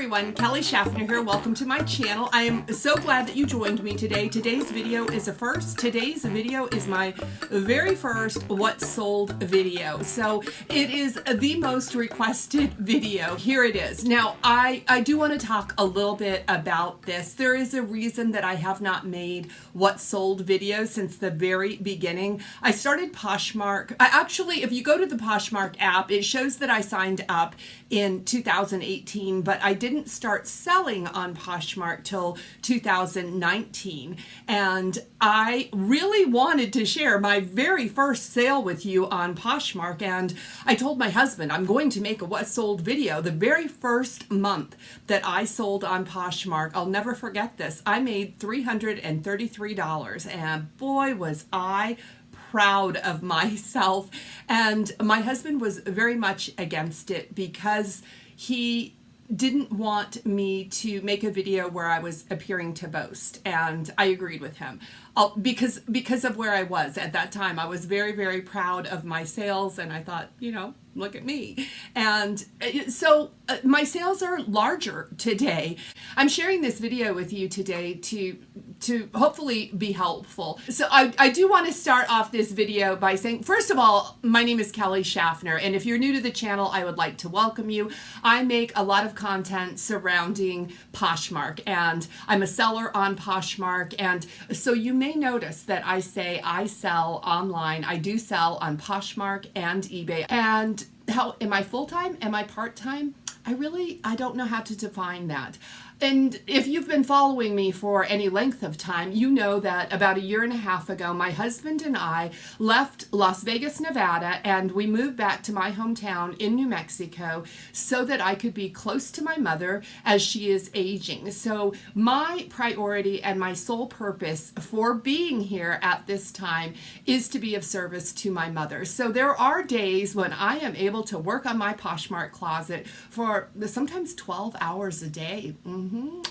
everyone, Kelly Shaffner here. Welcome to my channel. I am so glad that you joined me today. Today's video is a first. Today's video is my very first What Sold video. So it is the most requested video. Here it is. Now, I do want to talk a little bit about this. There is a reason that I have not made What Sold videos since the very beginning. I started Poshmark. Actually, if you go to the Poshmark app, it shows that I signed up in 2018, but I didn't start selling on Poshmark till 2019. And I really wanted to share my very first sale with you on Poshmark. And I told my husband, I'm going to make a What Sold video. The very first month that I sold on Poshmark, I'll never forget this. I made $333, and boy, was I proud of myself. And my husband was very much against it because he didn't want me to make a video where I was appearing to boast, and I agreed with him because of where I was at that time. I was very, very proud of my sales, and I thought, you know, look at me. And so my sales are larger today. I'm sharing this video with you today to hopefully be helpful. So I do want to start off this video by saying, first of all, my name is Kelly Shaffner, and if you're new to the channel, I would like to welcome you. I make a lot of content surrounding Poshmark, and I'm a seller on Poshmark, and so you may notice that I say I sell online. I do sell on Poshmark and eBay. And how am I full-time? Am I part-time? I don't know how to define that. And if you've been following me for any length of time, you know that about 1.5 years ago, my husband and I left Las Vegas, Nevada, and we moved back to my hometown in New Mexico so that I could be close to my mother as she is aging. So my priority and my sole purpose for being here at this time is to be of service to my mother. So there are days when I am able to work on my Poshmark Closet for sometimes 12 hours a day.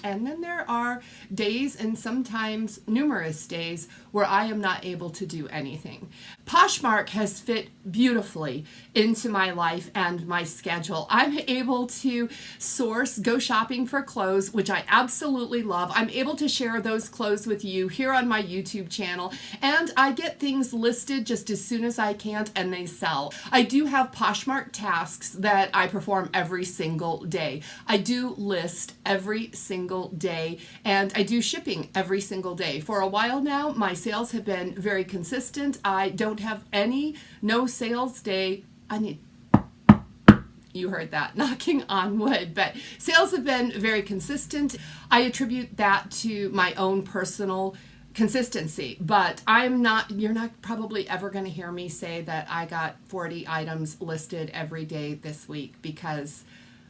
And then there are days, and sometimes numerous days, where I am not able to do anything. Poshmark has fit beautifully into my life and my schedule. I'm able to go shopping for clothes, which I absolutely love. I'm able to share those clothes with you here on my YouTube channel, and I get things listed just as soon as I can, and they sell. I do have Poshmark tasks that I perform every single day. I do list every single day, and I do shipping every single day. For a while now, my sales have been very consistent. I don't have no sales day. You heard that, knocking on wood, but sales have been very consistent. I attribute that to my own personal consistency, but you're not probably ever going to hear me say that I got 40 items listed every day this week, because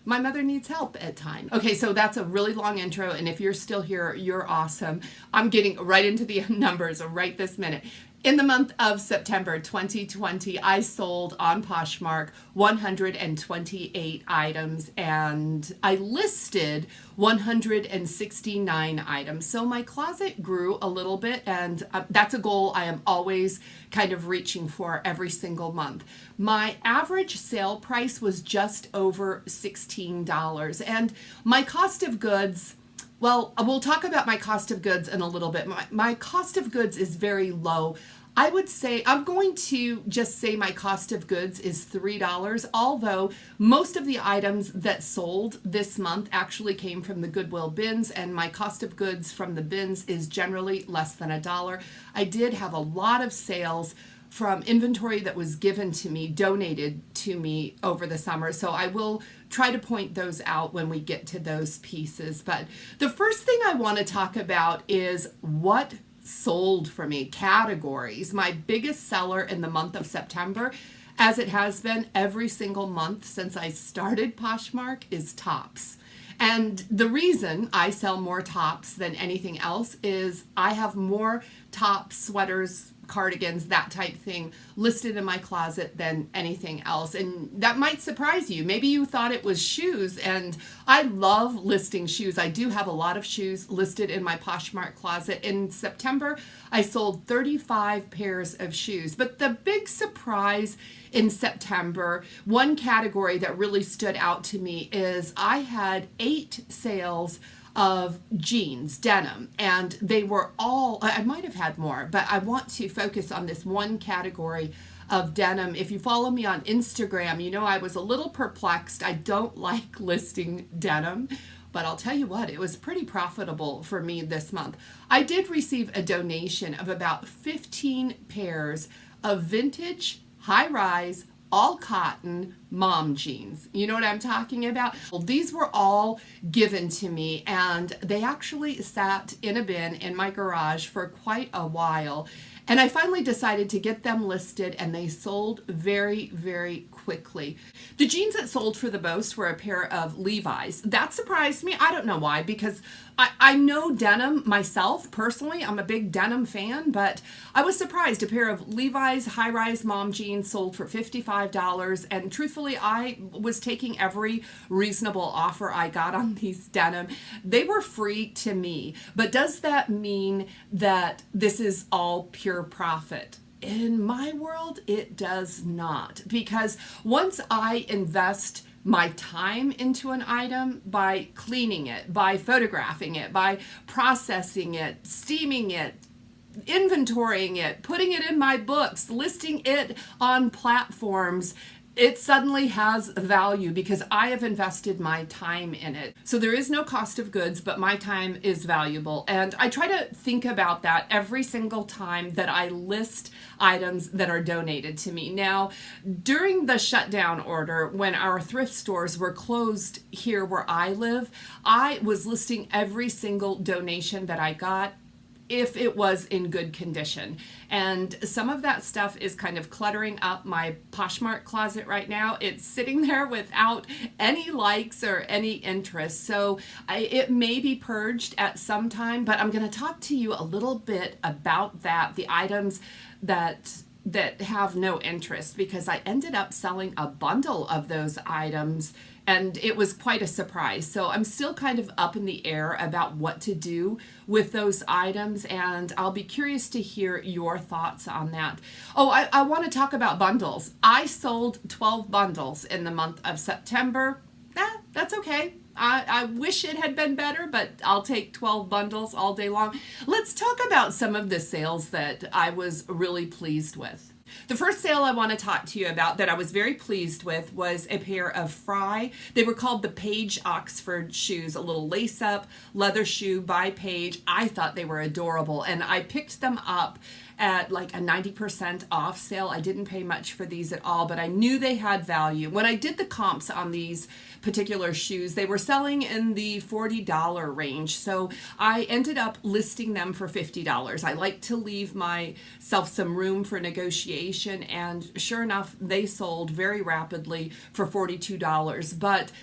my mother needs help at times. Okay, so that's a really long intro, and if you're still here, you're awesome. I'm getting right into the numbers right this minute. In the month of September 2020, I sold on Poshmark 128 items, and I listed 169 items. So my closet grew a little bit, and that's a goal I am always kind of reaching for every single month. My average sale price was just over $16, and my cost of goods, well, we'll talk about my cost of goods in a little bit. My cost of goods is very low. I would say, I'm going to just say my cost of goods is $3, although most of the items that sold this month actually came from the Goodwill bins, and my cost of goods from the bins is generally less than $1. I did have a lot of sales from inventory that was given to me, donated to me over the summer. So I will try to point those out when we get to those pieces. But the first thing I want to talk about is what sold for me, categories. My biggest seller in the month of September, as it has been every single month since I started Poshmark, is tops. And the reason I sell more tops than anything else is I have more tops, sweaters, cardigans, that type thing, listed in my closet than anything else. And that might surprise you. Maybe you thought it was shoes, and I love listing shoes. I do have a lot of shoes listed in my Poshmark closet. In September, I sold 35 pairs of shoes. But the big surprise in September, one category that really stood out to me is I had 8 sales of jeans, denim, and they were all, I might have had more, but I want to focus on this one category of denim. If you follow me on Instagram, you know I was a little perplexed. I don't like listing denim, but I'll tell you what, it was pretty profitable for me this month. I did receive a donation of about 15 pairs of vintage, high-rise, all cotton mom jeans. You know what I'm talking about? Well, these were all given to me, and they actually sat in a bin in my garage for quite a while. And I finally decided to get them listed, and they sold very, very quickly. The jeans that sold for the most were a pair of Levi's. That surprised me. I don't know why, because I know denim myself personally. I'm a big denim fan, but I was surprised. A pair of Levi's high-rise mom jeans sold for $55, and truthfully, I was taking every reasonable offer I got on these denim. They were free to me, but does that mean that this is all pure profit? In my world, it does not, because once I invest my time into an item by cleaning it, by photographing it, by processing it, steaming it, inventorying it, putting it in my books, listing it on platforms, it suddenly has value because I have invested my time in it. So there is no cost of goods, but my time is valuable. And I try to think about that every single time that I list items that are donated to me. Now, during the shutdown order, when our thrift stores were closed here where I live, I was listing every single donation that I got if it was in good condition. And some of that stuff is kind of cluttering up my Poshmark closet right now. It's sitting there without any likes or any interest. So it may be purged at some time, but I'm going to talk to you a little bit about that, the items that have no interest, because I ended up selling a bundle of those items, and it was quite a surprise. So I'm still kind of up in the air about what to do with those items, and I'll be curious to hear your thoughts on that. Oh, I want to talk about bundles. I sold 12 bundles in the month of September. That's okay. I wish it had been better, but I'll take 12 bundles all day long. Let's talk about some of the sales that I was really pleased with. The first sale I want to talk to you about that I was very pleased with was a pair of Fry. They were called the Paige Oxford shoes, a little lace-up leather shoe by Paige. I thought they were adorable, and I picked them up at like a 90% off sale. I didn't pay much for these at all, but I knew they had value. When I did the comps on these particular shoes, they were selling in the $40 range. So I ended up listing them for $50. I like to leave myself some room for negotiation, and sure enough, they sold very rapidly for $42. But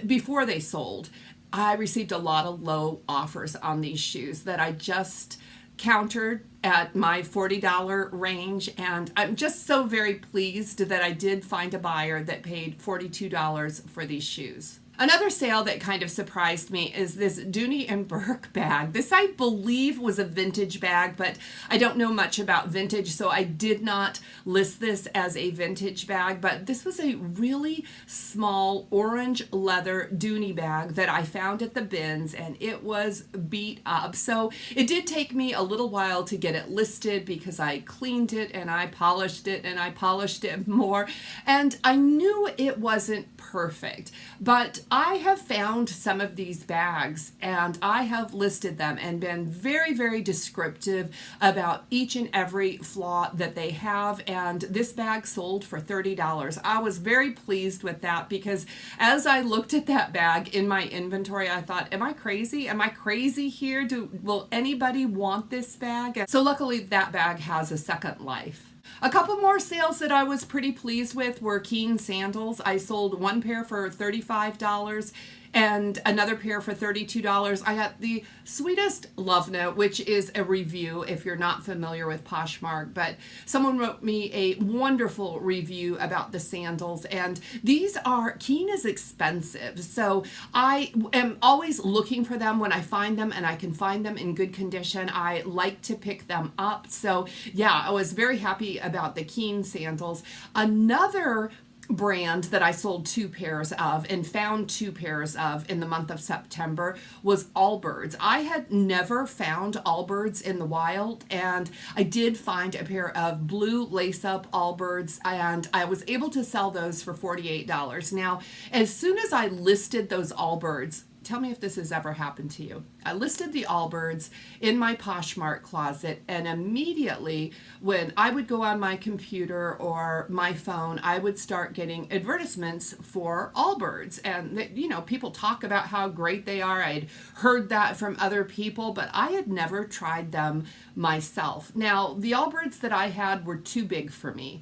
before they sold, I received a lot of low offers on these shoes that I just countered at my $40 range, and I'm just so very pleased that I did find a buyer that paid $42 for these shoes. Another sale that kind of surprised me is this Dooney and Burke bag. This, I believe, was a vintage bag, but I don't know much about vintage, so I did not list this as a vintage bag. But this was a really small orange leather Dooney bag that I found at the bins, and it was beat up. So it did take me a little while to get it listed because I cleaned it and I polished it and I polished it more. And I knew it wasn't perfect, but I have found some of these bags and I have listed them and been very, very descriptive about each and every flaw that they have. And this bag sold for $30. I was very pleased with that because as I looked at that bag in my inventory, I thought, am I crazy? Am I crazy here? Will anybody want this bag? So luckily that bag has a second life. A couple more sales that I was pretty pleased with were Keen sandals. I sold one pair for $35 and another pair for $32. I got the sweetest love note, which is a review if you're not familiar with Poshmark, but someone wrote me a wonderful review about the sandals, and these are, Keen is expensive, so I am always looking for them. When I find them and I can find them in good condition, I like to pick them up. So yeah, I was very happy about the Keen sandals. Another brand that I sold 2 pairs of and found 2 pairs of in the month of September was Allbirds. I had never found Allbirds in the wild, and I did find a pair of blue lace-up Allbirds, and I was able to sell those for $48. Now, as soon as I listed those Allbirds, tell me if this has ever happened to you. I listed the Allbirds in my Poshmark Closet, and immediately when I would go on my computer or my phone, I would start getting advertisements for Allbirds. And, you know, people talk about how great they are. I'd heard that from other people, but I had never tried them myself. Now, the Allbirds that I had were too big for me,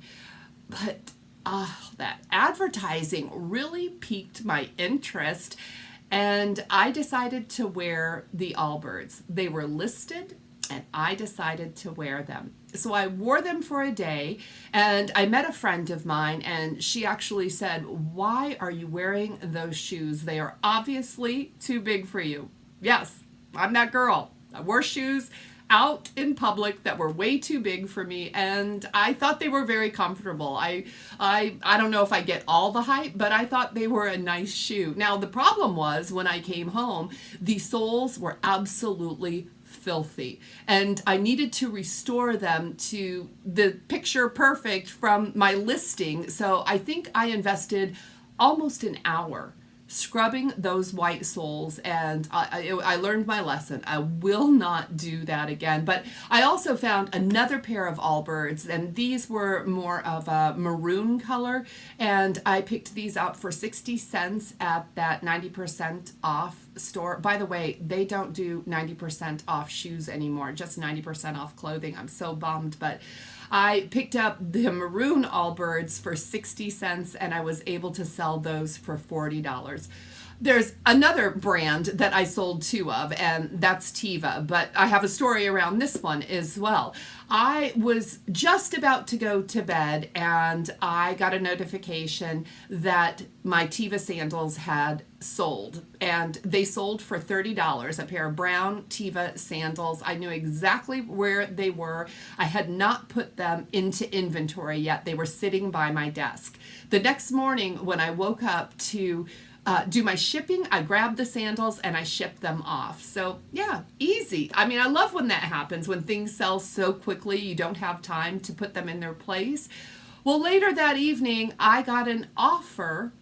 but that advertising really piqued my interest. And I decided to wear the Allbirds. They were listed, and I decided to wear them. So I wore them for a day, and I met a friend of mine, and she actually said, "Why are you wearing those shoes? They are obviously too big for you." Yes, I'm that girl. I wore shoes out in public that were way too big for me, and I thought they were very comfortable. I don't know if I get all the hype, but I thought they were a nice shoe. Now, the problem was when I came home, the soles were absolutely filthy, and I needed to restore them to the picture perfect from my listing. So I think I invested almost an hour scrubbing those white soles, and I learned my lesson. I will not do that again. But I also found another pair of Allbirds, and these were more of a maroon color, and I picked these up for 60 cents at that 90% off store. By the way, they don't do 90% off shoes anymore, just 90% off clothing. I'm so bummed, but I picked up the maroon Allbirds for 60 cents, and I was able to sell those for $40. There's another brand that I sold 2 of, and that's Teva, but I have a story around this one as well. I was just about to go to bed, and I got a notification that my Teva sandals had sold, and they sold for $30, a pair of brown Teva sandals. I knew exactly where they were. I had not put them into inventory yet. They were sitting by my desk. The next morning when I woke up to do my shipping, I grabbed the sandals and I shipped them off. So yeah, easy. I mean, I love when that happens, when things sell so quickly you don't have time to put them in their place. Well, later that evening, I got an offer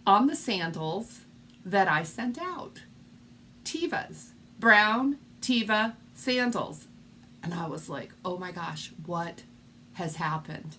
on the sandals that I sent out. Tevas, brown Teva sandals. And I was like, oh my gosh, what has happened?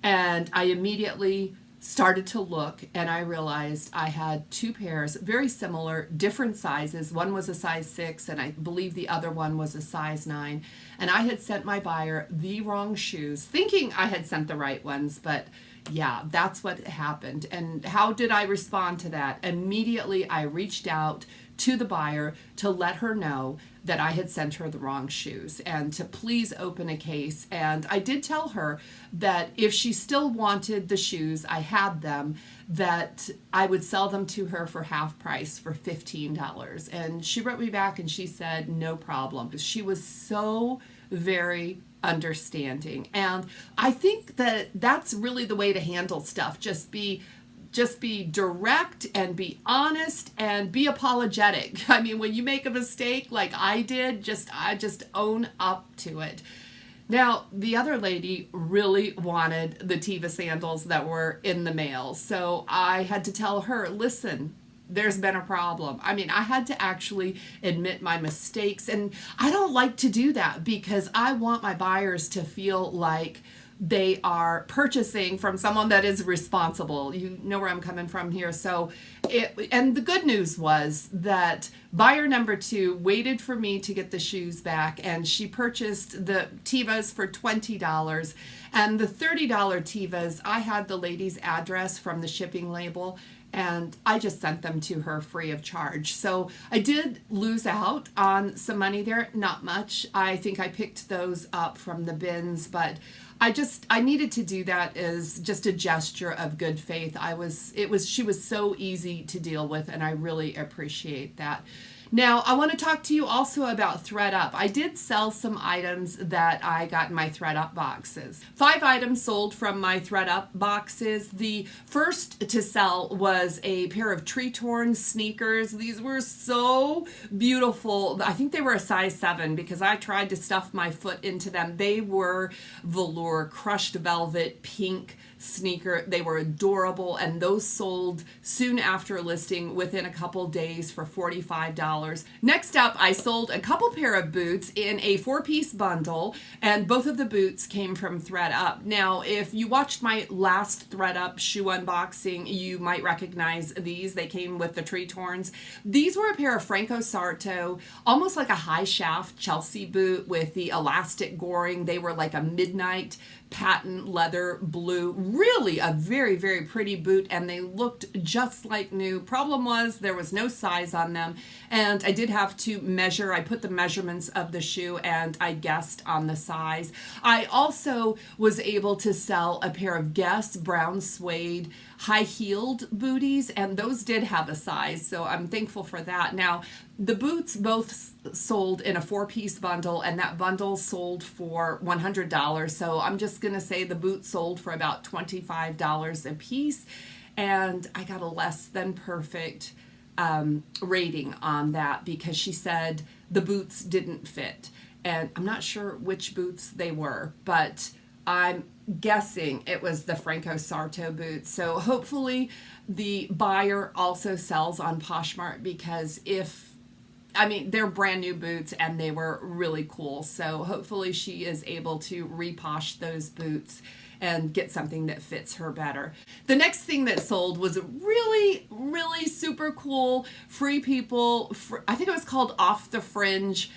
And I immediately started to look, and I realized I had 2 pairs, very similar, different sizes. One was a size 6, and I believe the other one was a size 9. And I had sent my buyer the wrong shoes, thinking I had sent the right ones, but yeah, that's what happened. And how did I respond to that? Immediately, I reached out to the buyer to let her know that I had sent her the wrong shoes and to please open a case. And I did tell her that if she still wanted the shoes, I had them, that I would sell them to her for half price for $15. And she wrote me back and she said, no problem. She was so very understanding. And I think that that's really the way to handle stuff. Just be direct and be honest and be apologetic. I mean, when you make a mistake like I did, I just own up to it. Now, the other lady really wanted the Teva sandals that were in the mail. So I had to tell her, listen, there's been a problem. I mean, I had to actually admit my mistakes. And I don't like to do that because I want my buyers to feel like they are purchasing from someone that is responsible. You know where I'm coming from here. So and the good news was that buyer number 2 waited for me to get the shoes back, and she purchased the Tevas for $20. And the $30 Tevas, I had the lady's address from the shipping label, and I just sent them to her free of charge. So I did lose out on some money there, not much. I think I picked those up from the bins, but I needed to do that as just a gesture of good faith. She was so easy to deal with, and I really appreciate that. Now, I want to talk to you also about ThredUp. I did sell some items that I got in my ThredUp boxes. 5 items sold from my ThredUp boxes. The first to sell was a pair of tree-torn sneakers. These were so beautiful. I think they were a size 7 because I tried to stuff my foot into them. They were velour, crushed velvet, pink sneaker. They were adorable, and those sold soon after listing within a couple days for $45. Next up, I sold a couple pair of boots in a 4-piece bundle, and both of the boots came from ThredUp. Now, if you watched my last ThredUp shoe unboxing, you might recognize these. They came with the tree torns. These were a pair of Franco Sarto, almost like a high shaft Chelsea boot with the elastic goring. They were like a midnight patent leather blue, really a very, very pretty boot, and they looked just like new. Problem was there was no size on them, and I did have to measure. I put the measurements of the shoe and I guessed on the size. I also was able to sell a pair of Guess brown suede high-heeled booties, and those did have a size, so I'm thankful for that. Now, the boots both sold in a 4-piece bundle, and that bundle sold for $100, so I'm just going to say the boots sold for about $25 a piece, and I got a less than perfect rating on that because she said the boots didn't fit, and I'm not sure which boots they were, but I'm guessing it was the Franco Sarto boots. So hopefully the buyer also sells on Poshmark, because they're brand new boots and they were really cool. So hopefully she is able to reposh those boots and get something that fits her better. The next thing that sold was a really, really super cool Free People, I think it was called Off the Fringe,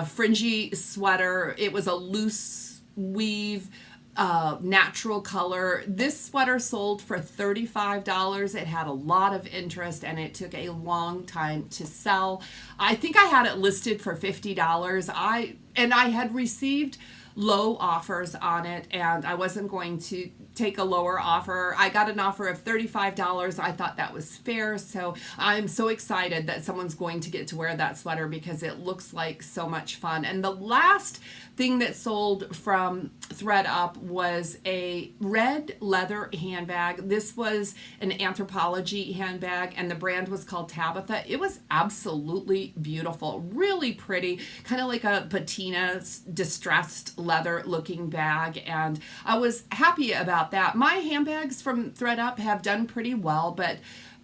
fringy sweater. It was a loose weave, natural color. This sweater sold for $35. It had a lot of interest and it took a long time to sell. I think I had it listed for $50. I had received low offers on it, and I wasn't going to take a lower offer. I got an offer of $35. I thought that was fair, so I'm so excited that someone's going to get to wear that sweater because it looks like so much fun. And the last thing that sold from ThredUp was a red leather handbag. This was an Anthropologie handbag, and the brand was called Tabitha. It was absolutely beautiful, really pretty, kind of like a patina distressed leather looking bag, and I was happy about that. My handbags from ThredUp have done pretty well, but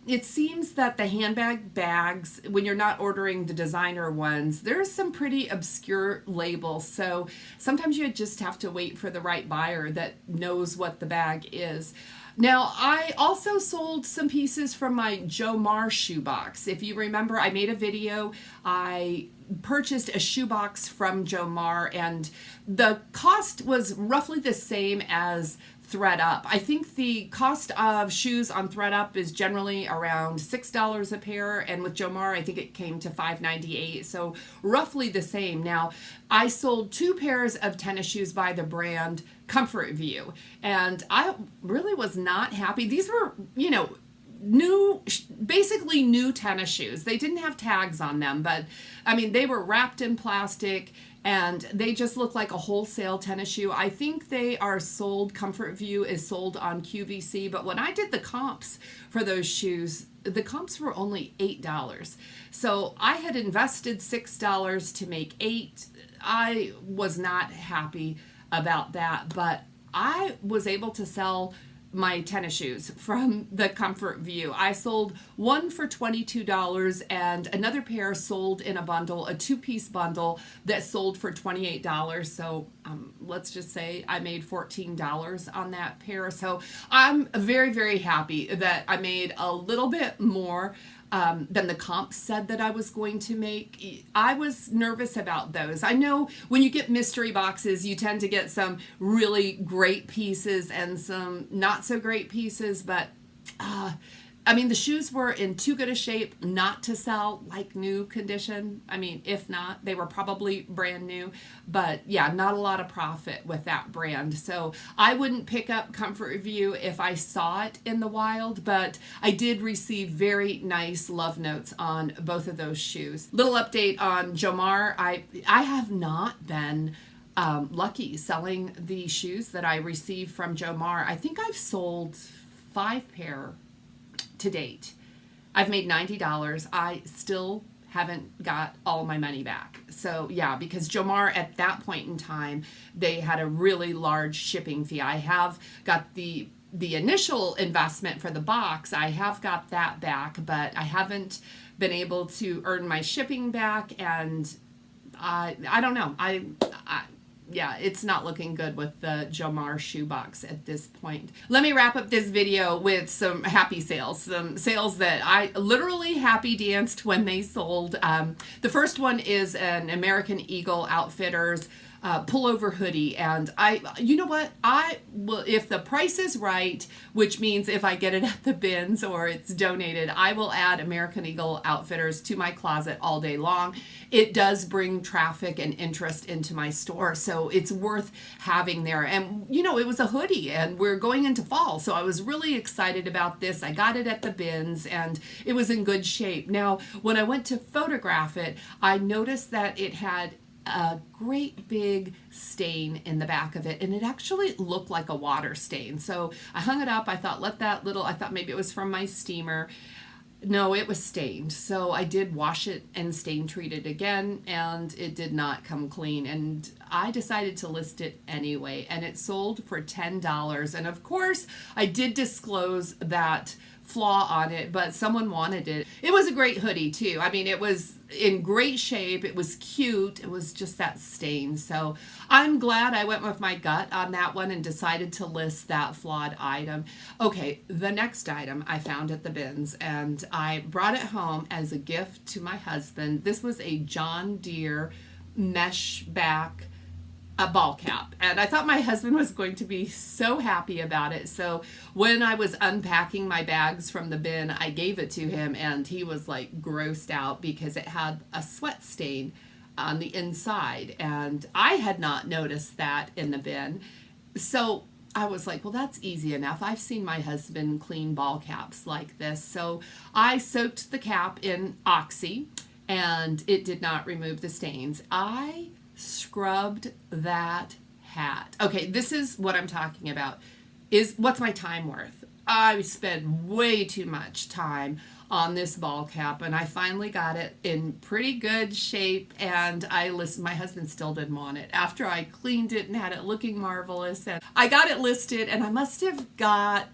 it seems that the handbag bags, when you're not ordering the designer ones, there's some pretty obscure labels. So sometimes you just have to wait for the right buyer that knows what the bag is. Now, I also sold some pieces from my Jomar shoebox. If you remember, I made a video. I purchased a shoebox from Jomar, and the cost was roughly the same as ThredUp. I think the cost of shoes on ThredUp is generally around $6 a pair, and with Jomar I think it came to $5.98, so roughly the same. Now, I sold 2 pairs of tennis shoes by the brand Comfort View, and I really was not happy. These were, new, basically new tennis shoes. They didn't have tags on them, but they were wrapped in plastic, and they just look like a wholesale tennis shoe. I think they are sold, Comfort View is sold on QVC, but when I did the comps for those shoes, the comps were only $8. So I had invested $6 to make $8. I was not happy about that, but I was able to sell my tennis shoes from the Comfort View. I sold one for $22 and another pair sold in a bundle, a 2-piece bundle that sold for $28. So let's just say I made $14 on that pair. So I'm very, very happy that I made a little bit more than the comp said that I was going to make. I was nervous about those. I know when you get mystery boxes, you tend to get some really great pieces and some not so great pieces, but I mean, the shoes were in too good a shape not to sell like new condition. I mean, if not, they were probably brand new, but yeah, not a lot of profit with that brand. So I wouldn't pick up Comfort View if I saw it in the wild, but I did receive very nice love notes on both of those shoes. Little update on Jomar. I have not been lucky selling the shoes that I received from Jomar. I think I've sold 5 pair to date. I've made $90. I still haven't got all my money back. So yeah, because Jomar at that point in time, they had a really large shipping fee. I have got the initial investment for the box. I have got that back, but I haven't been able to earn my shipping back, and I don't know. Yeah, it's not looking good with the Jomar shoebox at this point. Let me wrap up this video with some happy sales. Some sales that I literally happy danced when they sold. The first one is an American Eagle Outfitters pullover hoodie, and you know what, I will, if the price is right, which means if I get it at the bins or it's donated, I will add American Eagle Outfitters to my closet all day long. It does bring traffic and interest into my store, so it's worth having there. And you know, it was a hoodie and we're going into fall, so I was really excited about this. I got it at the bins and it was in good shape. Now, when I went to photograph it, I noticed that it had a great big stain in the back of it, and it actually looked like a water stain. So I hung it up. I thought, I thought maybe it was from my steamer. No, it was stained. So I did wash it and stain treat it again, and it did not come clean. And I decided to list it anyway, and it sold for $10. And of course, I did disclose that flaw on it, but someone wanted it. It was a great hoodie too. I mean, it was in great shape. It was cute. It was just that stain. So I'm glad I went with my gut on that one and decided to list that flawed item. Okay, the next item I found at the bins, and I brought it home as a gift to my husband. This was a John Deere mesh back a ball cap, and I thought my husband was going to be so happy about it. So when I was unpacking my bags from the bin, I gave it to him, and he was like grossed out because it had a sweat stain on the inside, and I had not noticed that in the bin. So I was like, well, that's easy enough. I've seen my husband clean ball caps like this. So I soaked the cap in Oxy, and it did not remove the stains. I scrubbed that hat. Okay, this is what I'm talking about. What's my time worth? I spent way too much time on this ball cap, and I finally got it in pretty good shape, and my husband still didn't want it after I cleaned it and had it looking marvelous. And I got it listed, and I must have got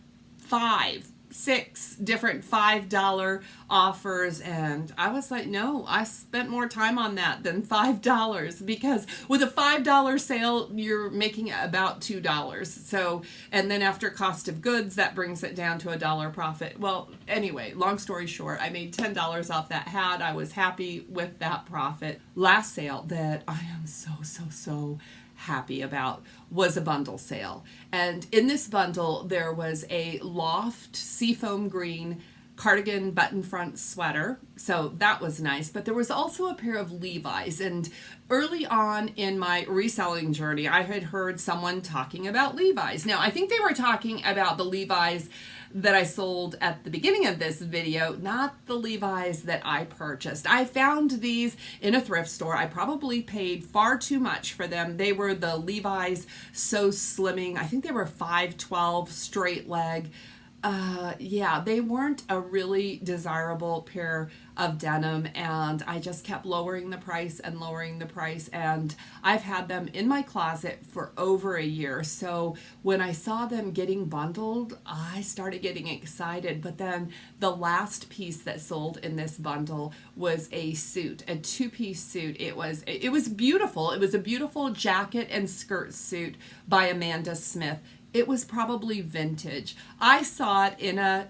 6 different $5 offers, and I was like, no, I spent more time on that than $5, because with a $5 sale you're making about $2. So, and then after cost of goods, that brings it down to $1 profit. Well, anyway, long story short, I made $10 off that hat. I was happy with that profit. Last sale that I am so happy about was a bundle sale, and in this bundle there was a loft seafoam green cardigan button front sweater, so that was nice. But there was also a pair of Levi's, and early on in my reselling journey I had heard someone talking about Levi's. Now I think they were talking about the Levi's that I sold at the beginning of this video, not the Levi's that I purchased. I found these in a thrift store. I probably paid far too much for them. They were the Levi's So Slimming. I think they were 512 straight leg Yeah, they weren't a really desirable pair of denim, and I just kept lowering the price and lowering the price, and I've had them in my closet for over a year. So when I saw them getting bundled, I started getting excited. But then the last piece that sold in this bundle was a suit, a two-piece suit. It was beautiful. It was a beautiful jacket and skirt suit by Amanda Smith. It was probably vintage. I saw it at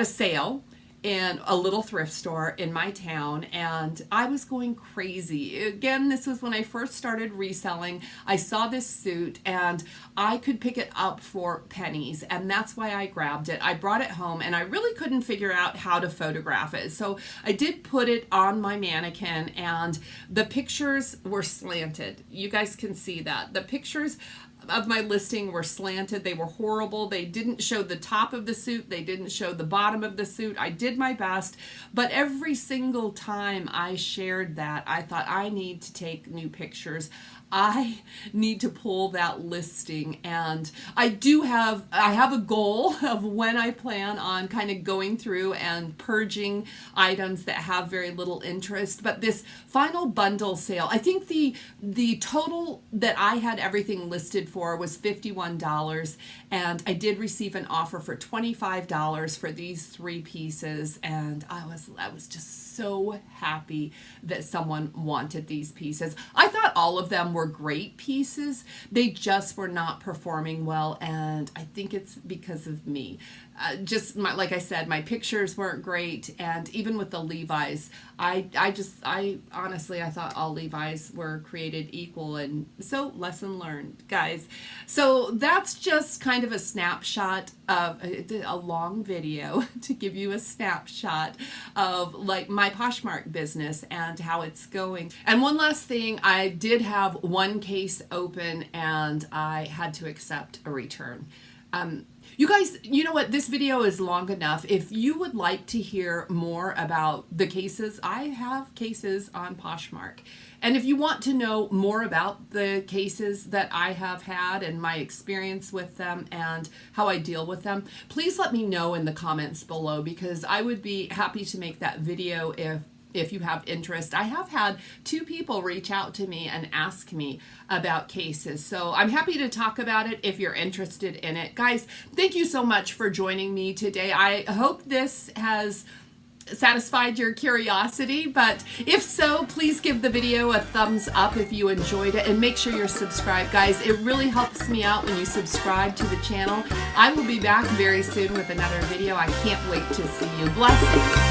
a sale in a little thrift store in my town, and I was going crazy. Again, this was when I first started reselling. I saw this suit and I could pick it up for pennies, and that's why I grabbed it. I brought it home and I really couldn't figure out how to photograph it. So I did put it on my mannequin, and the pictures were slanted. You guys can see that. The pictures of my listing were slanted. They were horrible. They didn't show the top of the suit. They didn't show the bottom of the suit. I did my best, but every single time I shared that, I thought I need to take new pictures. I need to pull that listing, and I have a goal of when I plan on kind of going through and purging items that have very little interest. But this final bundle sale, I think the total that I had everything listed for was $51, and I did receive an offer for $25 for these 3 pieces, and I was just so happy that someone wanted these pieces. I thought all of them were great pieces. They just were not performing well, and I think it's because of me. Like I said, my pictures weren't great, and even with the Levi's, I honestly, I thought all Levi's were created equal, and so lesson learned, guys. So that's just kind of a snapshot of a long video to give you a snapshot of like my Poshmark business and how it's going. And one last thing, I did have one case open and I had to accept a return. You guys, you know what? This video is long enough. If you would like to hear more about the cases, I have cases on Poshmark. And if you want to know more about the cases that I have had and my experience with them and how I deal with them, please let me know in the comments below, because I would be happy to make that video if you have interest. I have had 2 people reach out to me and ask me about cases, so I'm happy to talk about it if you're interested in it. Guys, thank you so much for joining me today. I hope this has satisfied your curiosity, but if so, please give the video a thumbs up if you enjoyed it, and make sure you're subscribed, guys. It really helps me out when you subscribe to the channel. I will be back very soon with another video. I can't wait to see you. Blessings.